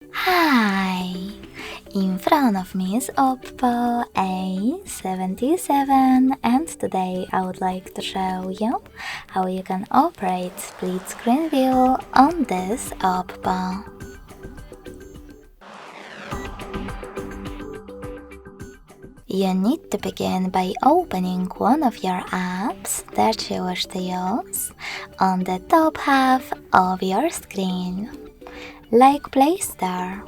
Hi! In front of me is OPPO A77 and today I would like to show you how you can operate split screen view on this OPPO. You need to begin by opening one of your apps that you wish to use on the top half of your screen, like Play Store.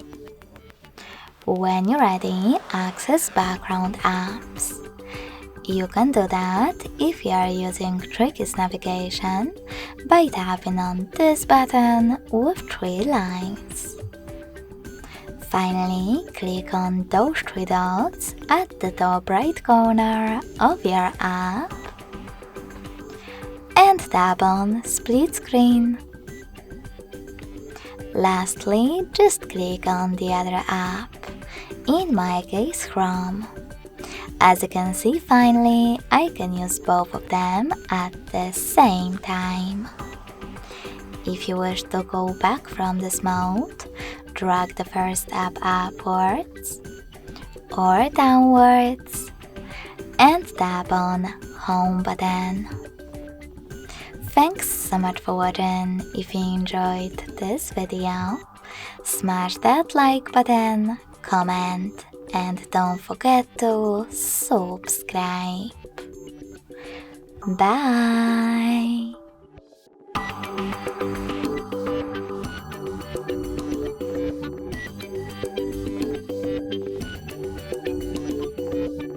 When you're ready, access background apps. You can do that if you are using Tricky's navigation by tapping on this button with 3 lines. Finally, click on those 3 dots at the top right corner of your app and tap on Split Screen. Lastly, just click on the other app, in my case Chrome. As you can see, finally, I can use both of them at the same time. If you wish to go back from this mode, drag the first app upwards or downwards and tap on Home button. Thanks so much for watching. If you enjoyed this video, smash that like button, comment, and don't forget to subscribe. Bye!